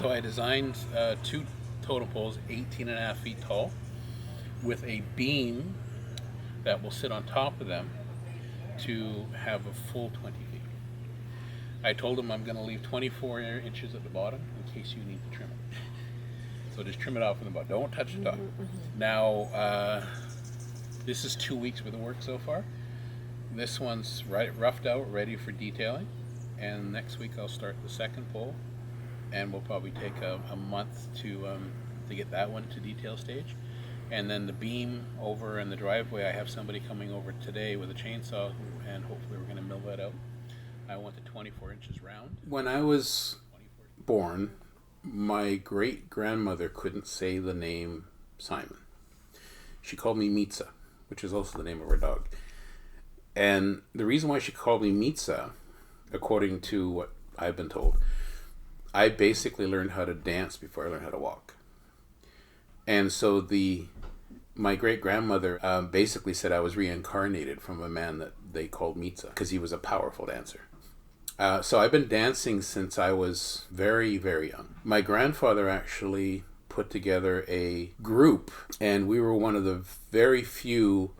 So I designed two totem poles, 18 and a half feet tall, with a beam that will sit on top of them to have a full 20 feet. I told them I'm going to leave 24 inches at the bottom in case you need to trim it. So just trim it off from the bottom. Don't touch the top. Now, this is 2 weeks worth of work so far. This one's roughed out, ready for detailing. And next week I'll start the second pole. And we'll probably take a month to get that one to detail stage. And then the beam over in the driveway, I have somebody coming over today with a chainsaw, and hopefully we're going to mill that out. I want it 24 inches round. When I was born, my great-grandmother couldn't say the name Simon. She called me Mitza, which is also the name of her dog. And the reason why she called me Mitza, according to what I've been told, I basically learned how to dance before I learned how to walk. And so my great-grandmother basically said I was reincarnated from a man that they called Mitza because he was a powerful dancer. So I've been dancing since I was very, very young. My grandfather actually put together a group, and we were one of the very few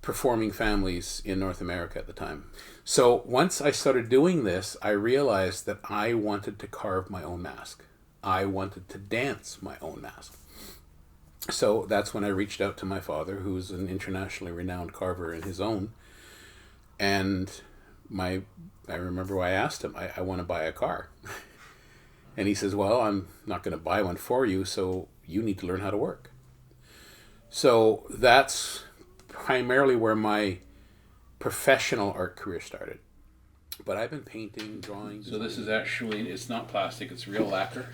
performing families in North America at the time. So once I started doing this, I realized that I wanted to carve my own mask. I wanted to dance my own mask. So that's when I reached out to my father, who's an internationally renowned carver in his own. And I remember I asked him, I want to buy a car. And he says, well, I'm not going to buy one for you, so you need to learn how to work. So that's primarily where my professional art career started. But I've been painting, drawing. So this is actually, it's not plastic, it's real lacquer.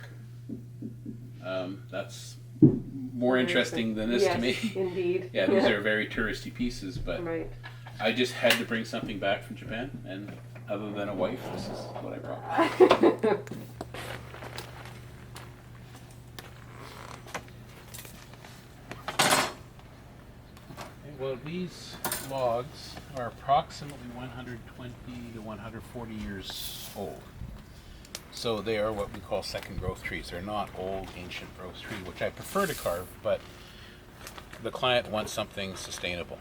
That's more interesting than this to me. Indeed. Yeah, these are very touristy pieces, but right. I just had to bring something back from Japan, and other than a wife, this is what I brought. Well, these logs are approximately 120 to 140 years old. So they are what we call second growth trees. They're not old, ancient growth trees, which I prefer to carve, but the client wants something sustainable.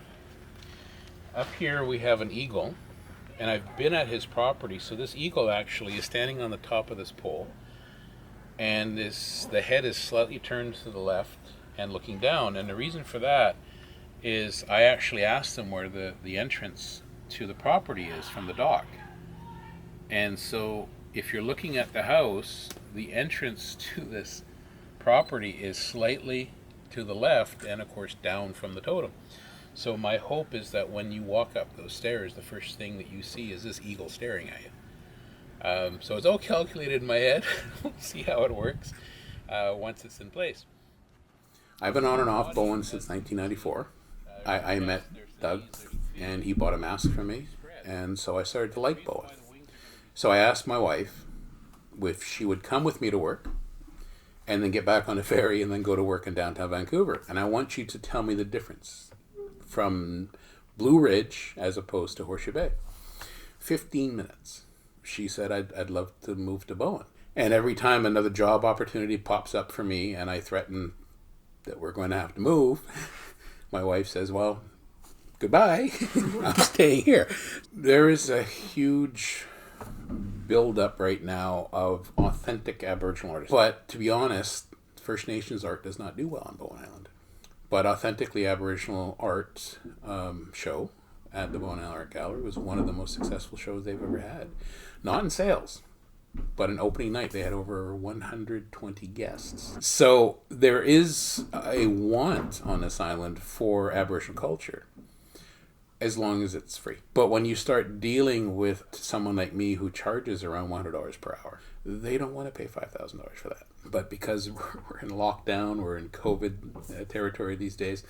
Up here we have an eagle, and I've been at his property. So this eagle actually is standing on the top of this pole, and the head is slightly turned to the left and looking down. And the reason for that is I actually asked them where the entrance to the property is from the dock. And so if you're looking at the house, the entrance to this property is slightly to the left and of course down from the totem. So my hope is that when you walk up those stairs, the first thing that you see is this eagle staring at you. So it's all calculated in my head. We'll see how it works once it's in place. I've been on and off Bowen since 1994. I met Doug, and he bought a mask for me, and so I started to like Bowen. So I asked my wife if she would come with me to work, and then get back on a ferry, and then go to work in downtown Vancouver. And I want you to tell me the difference from Blue Ridge as opposed to Horseshoe Bay. 15 minutes. She said, I'd love to move to Bowen. And every time another job opportunity pops up for me, and I threaten that we're going to have to move, my wife says, well, goodbye, I'm staying here. There is a huge build-up right now of authentic Aboriginal artists. But to be honest, First Nations art does not do well on Bowen Island. But Authentically Aboriginal Art show at the Bowen Island Art Gallery was one of the most successful shows they've ever had. Not in sales, but an opening night, they had over 120 guests. So there is a want on this island for Aboriginal culture, as long as it's free. But when you start dealing with someone like me who charges around $100 per hour, they don't want to pay $5,000 for that. But because we're in lockdown, we're in COVID territory these days,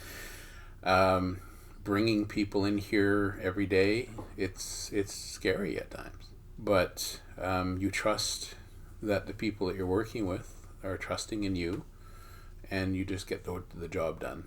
bringing people in here every day, it's scary at times. But you trust that the people that you're working with are trusting in you, and you just get the job done.